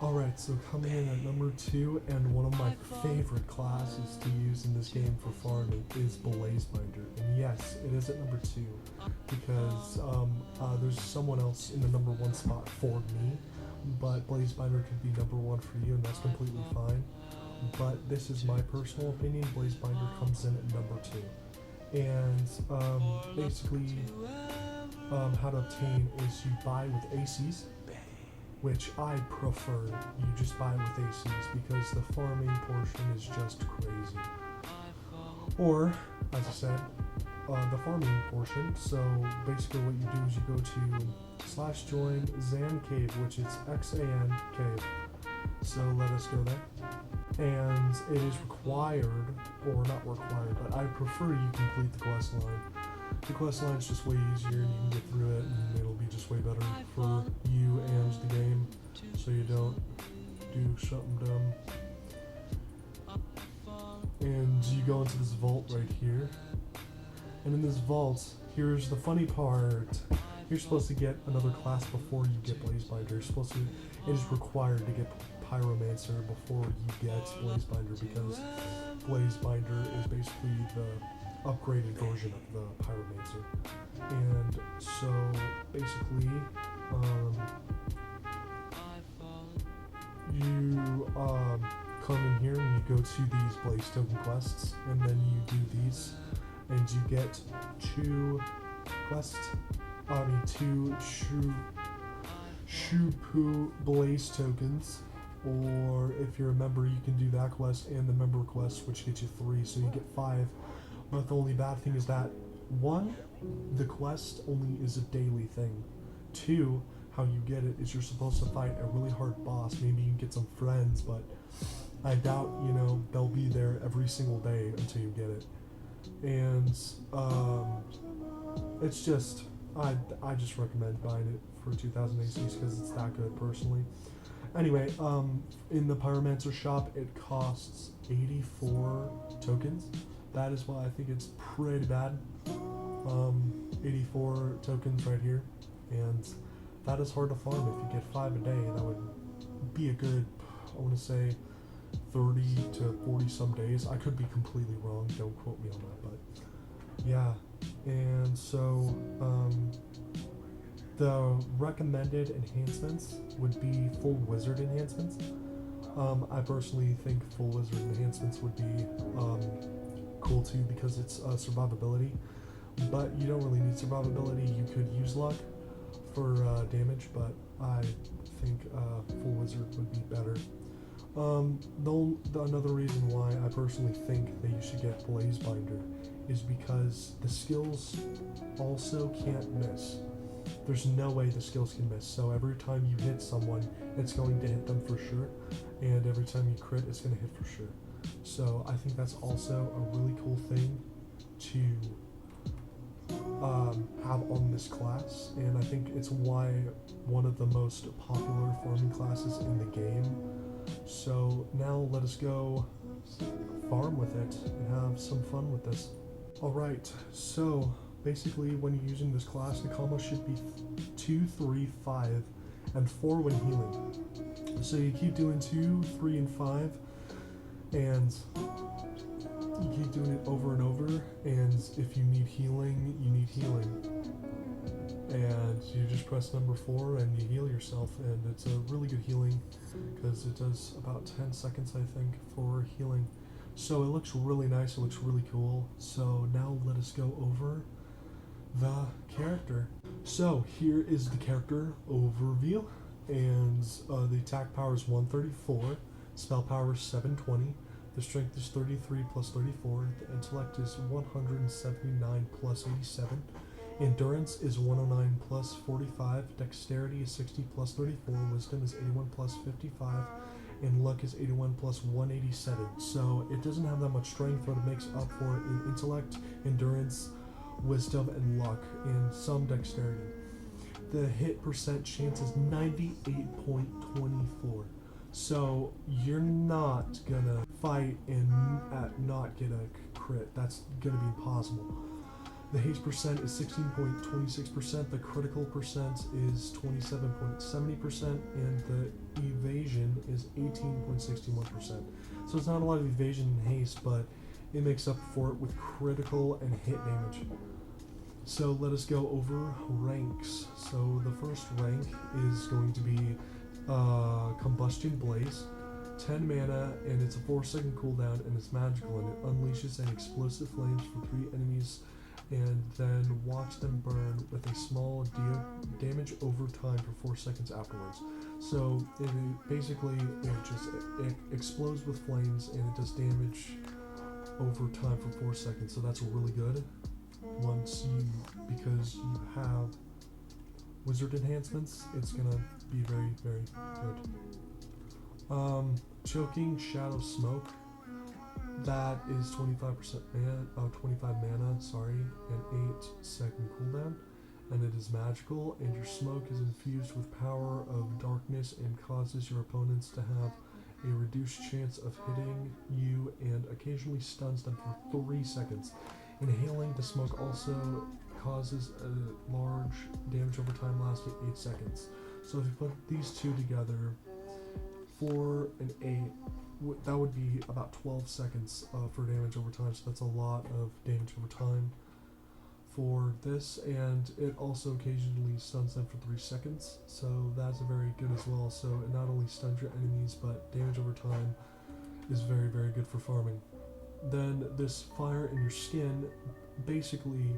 Alright, so coming in at number 2, and one of my favorite classes to use in this game for farming is Blazebinder. And yes, it is at number 2, because there's someone else in the number 1 spot for me, but Blazebinder could be number 1 for you, and that's completely fine. But this is my personal opinion. Blazebinder comes in at number 2. And basically, how to obtain is you buy with ACs, which I prefer. You just buy with ACs because the farming portion is just crazy. Or, as I said, the farming portion. So basically what you do is you go to /join Zan Cave, which is XAN Cave. So let us go there. And it is required, or not required, but I prefer you complete the quest line. The quest line is just way easier and you can get through it, and it'll be just way better for you and the game, so you don't do something dumb. And you go into this vault right here, and in this vault, here's the funny part. You're supposed to get another class before you get Blazebinder. It is required to get Pyromancer before you get Blazebinder, because Blazebinder is basically the upgraded version of the Pyromancer. And so basically you come in here and you go to these Blaze token quests, and then you do these and you get two Shupu Blaze tokens. Or if you're a member, you can do that quest and the member quest, which gets you 3, so you get 5. But the only bad thing is that 1, the quest only is a daily thing. 2, how you get it is you're supposed to fight a really hard boss. Maybe you can get some friends, but I doubt, they'll be there every single day until you get it. And it's just, I just recommend buying it for 2,000 ACs because it's that good personally. Anyway, in the Pyromancer shop, it costs 84 tokens. That is why I think it's pretty bad. 84 tokens right here, and that is hard to farm. If you get 5 a day, that would be a good, I want to say, 30 to 40 some days. I could be completely wrong, don't quote me on that, but yeah. And so, the recommended enhancements would be full wizard enhancements. I personally think full wizard enhancements would be cool too, because it's survivability, but you don't really need survivability. You could use luck for damage, but I think full wizard would be better. Another reason why I personally think that you should get Blazebinder is because the skills also can't miss. There's no way the skills can miss, so every time you hit someone, it's going to hit them for sure, and every time you crit, it's going to hit for sure. So I think that's also a really cool thing to have on this class, and I think it's why one of the most popular farming classes in the game. So now let us go farm with it and have some fun with this. Alright, so basically when you're using this class, the combo should be 2, 3, 5, and 4 when healing. So you keep doing 2, 3, and 5, and you keep doing it over and over, and if you need healing, you need healing. And you just press number 4 and you heal yourself, and it's a really good healing because it does about 10 seconds I think for healing. So it looks really nice, it looks really cool. So now let us go over the character. So here is the character overview, and the attack power is 134, spell power is 720, the strength is 33 plus 34, the intellect is 179 plus 87, endurance is 109 plus 45, dexterity is 60 plus 34, wisdom is 81 plus 55, and luck is 81 plus 187. So it doesn't have that much strength, but it makes up for it in intellect, endurance, wisdom, and luck, and some dexterity. The hit percent chance is 98.24. So you're not gonna fight and not get a crit. That's gonna be impossible. The haste percent is 16.26%, the critical percent is 27.70%, and the evasion is 18.61%. So it's not a lot of evasion and haste, but it makes up for it with critical and hit damage. So let us go over ranks. So the first rank is going to be Combustion Blaze, 10 mana, and it's a 4-second cooldown, and it's magical, and it unleashes an explosive flames for 3 enemies, and then watch them burn with a small damage over time for 4 seconds afterwards. So it basically it explodes with flames, and it does damage over time for 4 seconds. So that's really good. Because you have wizard enhancements, it's gonna be very, very good. Choking Shadow Smoke, that is 25% mana, 25 mana, sorry, and 8-second cooldown, and it is magical, and your smoke is infused with power of darkness and causes your opponents to have a reduced chance of hitting you, and occasionally stuns them for 3 seconds. Inhaling the smoke also causes a large damage over time lasting 8 seconds. So if you put these two together, 4 and 8, that would be about 12 seconds for damage over time. So that's a lot of damage over time for this, and it also occasionally stuns them for 3 seconds. So that's very good as well. So it not only stuns your enemies, but damage over time is very, very good for farming. Then this Fire in Your Skin, basically,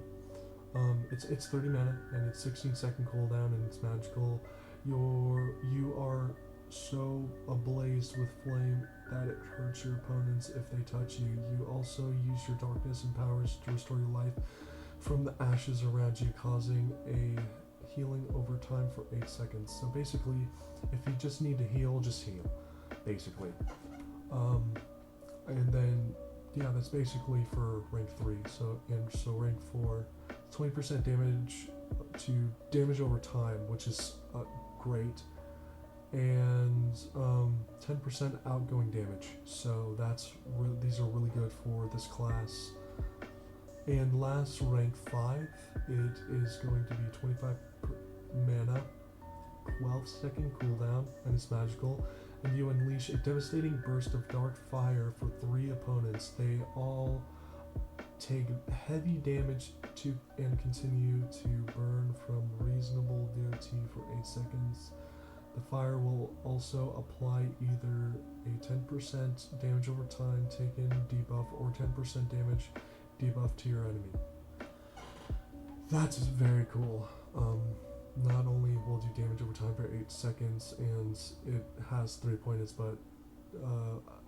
it's 30 mana, and it's 16-second cooldown, and it's magical. You are so ablaze with flame that it hurts your opponents if they touch you. You also use your darkness and powers to restore your life from the ashes around you, causing a healing over time for 8 seconds. So basically, if you just need to heal, just heal, basically. And then, yeah, that's basically for rank 3. So rank 4, 20% damage to damage over time, which is great, and 10% outgoing damage. So these are really good for this class. And last, rank 5, it is going to be 25 mana, 12-second cooldown, and it's magical. And you unleash a devastating burst of dark fire for 3 opponents. They all take heavy damage and continue to burn from reasonable DOT for 8 seconds. The fire will also apply either a 10% damage over time taken debuff or 10% damage debuff to your enemy. That's very cool. Not only will do damage over time for 8 seconds, and it has 3 pointers, but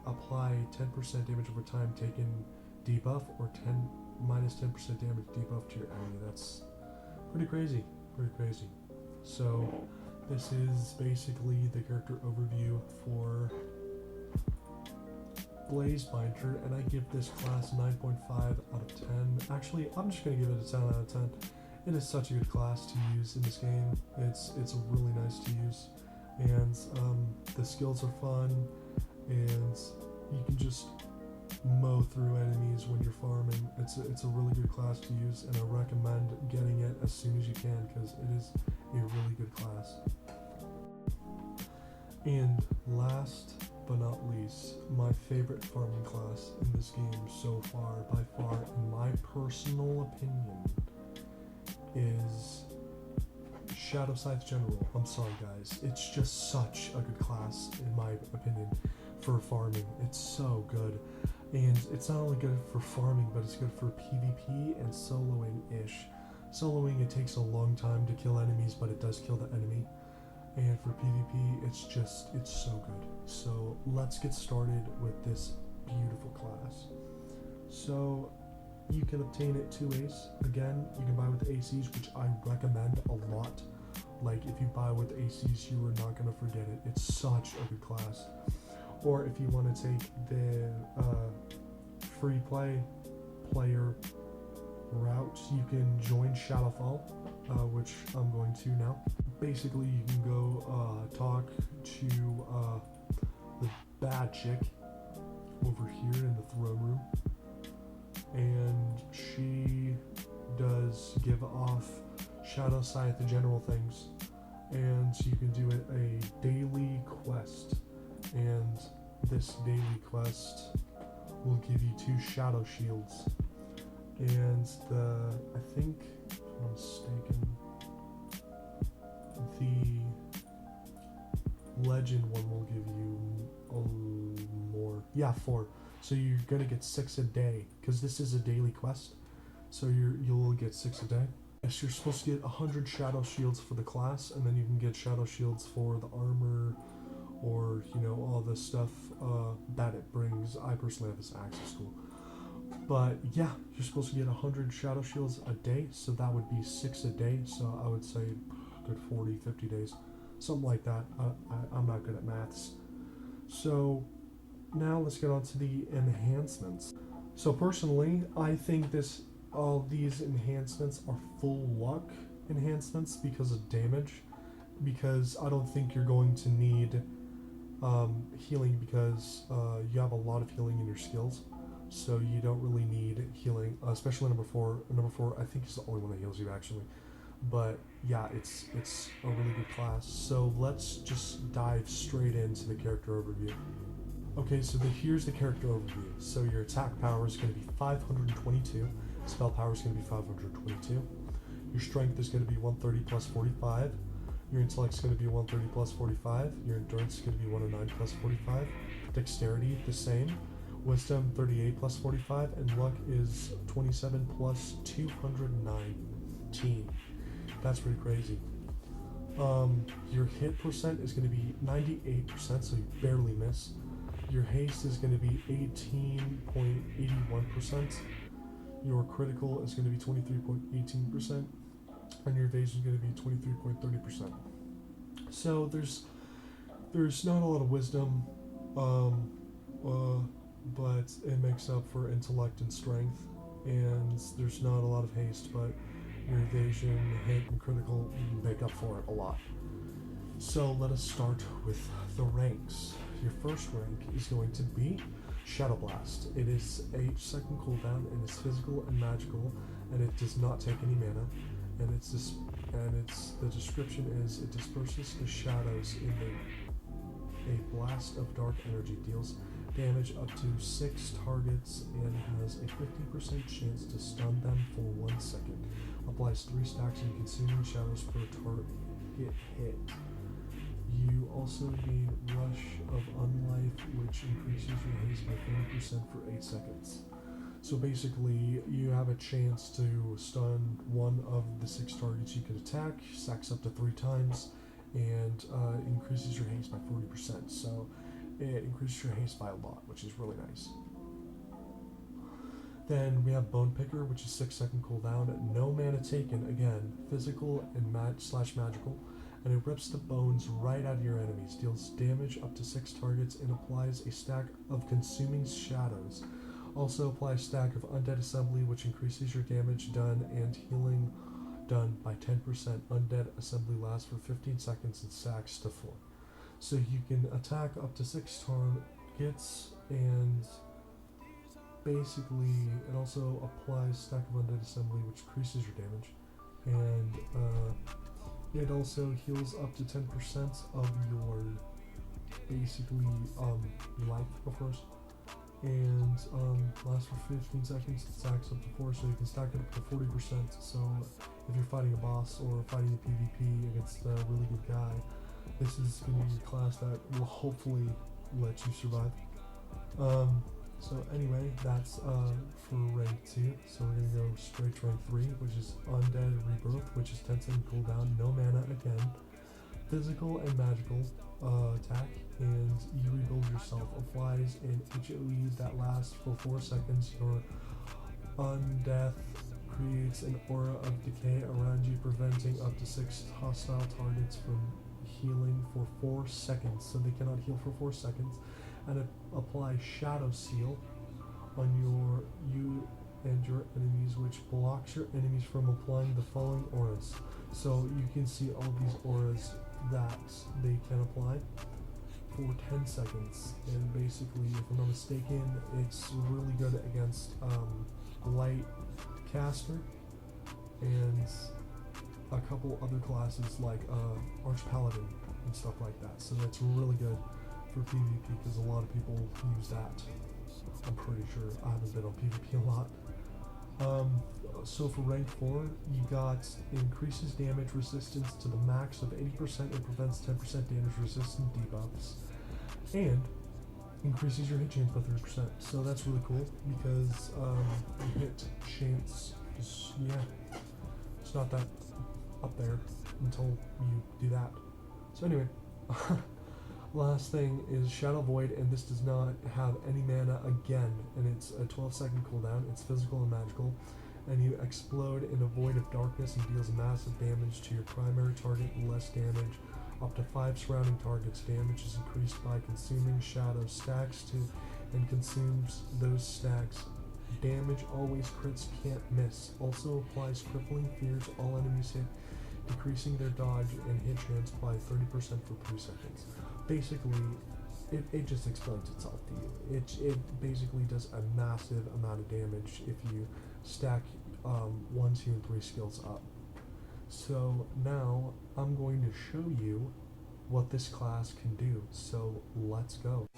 apply 10% damage over time taken debuff or minus 10% damage debuff to your enemy. That's pretty crazy. So this is basically the character overview for Blazebinder, and I give this class 9.5 out of 10. Actually, I'm just going to give it a 10 out of 10. It is such a good class to use in this game. It's really nice to use, and the skills are fun, and you can just mow through enemies when you're farming. It's a really good class to use, and I recommend getting it as soon as you can because it is a really good class. And last but not least, my favorite farming class in this game so far, by far, in my personal opinion, is Shadow Scythe General. I'm sorry guys, it's just such a good class in my opinion for farming. It's so good, and it's not only good for farming, but it's good for PvP and soloing-ish. Soloing, it takes a long time to kill enemies, but it does kill the enemy. And for PvP, it's so good. So let's get started with this beautiful class. So you can obtain it 2 ways. Again, you can buy with the ACs, which I recommend a lot. Like, if you buy with ACs, you are not going to forget it. It's such a good class. Or if you want to take the free player route, you can join Shadowfall, which I'm going to now. Basically, you can go talk to the bad chick over here in the throne room, and she does give off Shadow Scythe, the general things, and you can do a daily quest, and this daily quest will give you 2 shadow shields, and I think, if I'm not mistaken, the legend one will give you more. Yeah, 4. So you're gonna get 6 a day, because this is a daily quest. So you'll get 6 a day. Yes, you're supposed to get 100 shadow shields for the class, and then you can get shadow shields for the armor, or all the stuff that it brings. I personally have this access tool. But yeah, you're supposed to get 100 shadow shields a day, so that would be 6 a day. So I would say good 40, 50 days, something like that. I'm not good at maths. So now let's get on to the enhancements. So personally, I think all these enhancements are full luck enhancements because of damage, because I don't think you're going to need healing, because you have a lot of healing in your skills, so you don't really need healing, especially number 4. Number 4 I think is the only one that heals you actually, but yeah, it's a really good class. So let's just dive straight into the character overview. Okay, so here's the character overview. So your attack power is going to be 522, spell power is going to be 522, your strength is going to be 130 plus 45, your intellect is going to be 130 plus 45, your endurance is going to be 109 plus 45, dexterity the same, wisdom 38 plus 45, and luck is 27 plus 219. That's pretty crazy. Your hit percent is going to be 98%, so you barely miss. Your haste is going to be 18.81%. Your critical is going to be 23.18%, and your evasion is going to be 23.30%. So there's not a lot of wisdom, but it makes up for intellect and strength, and there's not a lot of haste, but your evasion, hit, and critical make up for it a lot. So let us start with the ranks. Your first rank is going to be Shadow Blast. It is 8-second cooldown, and it's physical and magical, and it does not take any mana. And the description is it disperses the shadows in a blast of dark energy, deals damage up to 6 targets, and has a 50% chance to stun them for 1 second. Applies 3 stacks in consuming shadows per target hit. You also gain Rush of Unlife, which increases your haste by 30% for 8 seconds. So basically, you have a chance to stun one of the 6 targets you could attack, stacks up to 3 times, and increases your haste by 40%. So it increases your haste by a lot, which is really nice. Then we have Bone Picker, which is 6-second cooldown, no mana taken, again, physical and magical, and it rips the bones right out of your enemies, deals damage up to 6 targets, and applies a stack of consuming shadows. Also applies stack of Undead Assembly, which increases your damage done and healing done by 10%. Undead Assembly lasts for 15 seconds and stacks to 4. So you can attack up to 6 targets, and basically it also applies stack of Undead Assembly, which increases your damage, and it also heals up to 10% of your basically life, of course, and lasts for 15 seconds, stacks up to 4, so you can stack it up to 40%. So if you're fighting a boss or fighting a PvP against a really good guy, this is going to be a class that will hopefully let you survive. So anyway, that's for rank 2. So we're going to go straight to rank 3, which is Undead Rebirth, which is 10-second cooldown, no mana again, physical and magical attack, and you rebuild yourself. Applies an HOE that lasts for 4 seconds. Your undeath creates an aura of decay around you, preventing up to 6 hostile targets from healing for 4 seconds. So they cannot heal for 4 seconds. And it applies Shadow Seal on you and your enemies, which blocks your enemies from applying the following auras. So you can see all these auras that they can apply for 10 seconds. And basically, if I'm not mistaken, it's really good against Light Caster and a couple other classes like Arch Paladin and stuff like that. So that's really good for PvP because a lot of people use that. I'm pretty sure. I haven't been on PvP a lot. So for rank 4, you got increases damage resistance to the max of 80% and prevents 10% damage resistant debuffs, and increases your hit chance by 30%. So that's really cool because hit chance is, it's not that up there until you do that. So anyway, last thing is Shadow Void, and this does not have any mana again, and it's a 12-second cooldown. It's physical and magical, and you explode in a void of darkness and deals massive damage to your primary target and less damage. Up to 5 surrounding targets. Damage is increased by consuming shadow stacks and consumes those stacks. Damage always crits, can't miss. Also applies crippling fears all enemies hit, decreasing their dodge and hit chance by 30% for 3 seconds. Basically, it just explains itself to you. It basically does a massive amount of damage if you stack 1, 2, and 3 skills up. So now I'm going to show you what this class can do. So let's go.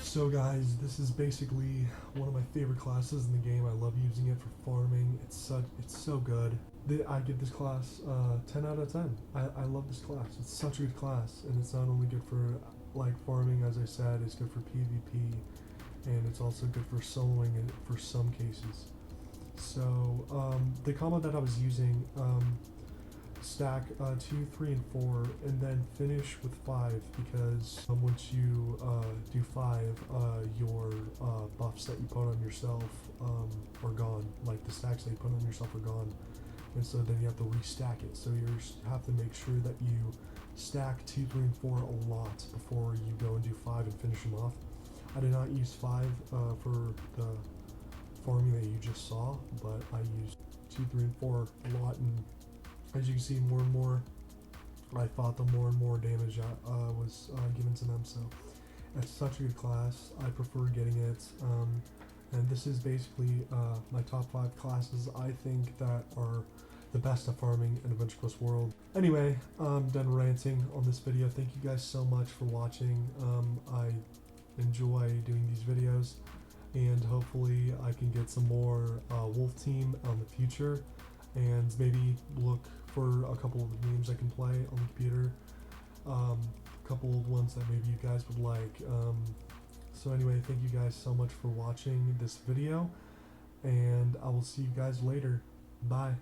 So guys, this is basically one of my favorite classes in the game. I love using it for farming. It's so good. I give this class 10 out of 10. I love this class. It's such a good class, and it's not only good for like farming, as I said, it's good for PvP, and it's also good for soloing it for some cases. So the combo that I was using, stack 2, 3, and 4, and then finish with 5, because once you do 5, your buffs that you put on yourself are gone. Like the stacks that you put on yourself are gone, and so then you have to restack it. So you have to make sure that you stack 2, 3, and 4 a lot before you go and do 5 and finish them off. I did not use 5 for the farming that you just saw, but I used 2, 3, and 4 a lot, and as you can see, more and more I fought them, more and more damage was given to them. So it's such a good class. I prefer getting it, and this is basically my top 5 classes I think that are the best at farming in Adventure Quest World. Anyway, I'm done ranting on this video. Thank you guys so much for watching. I enjoy doing these videos, and hopefully I can get some more Wolf Team on the future, and maybe look for a couple of games I can play on the computer, a couple of ones that maybe you guys would like. So anyway, thank you guys so much for watching this video, and I will see you guys later. Bye.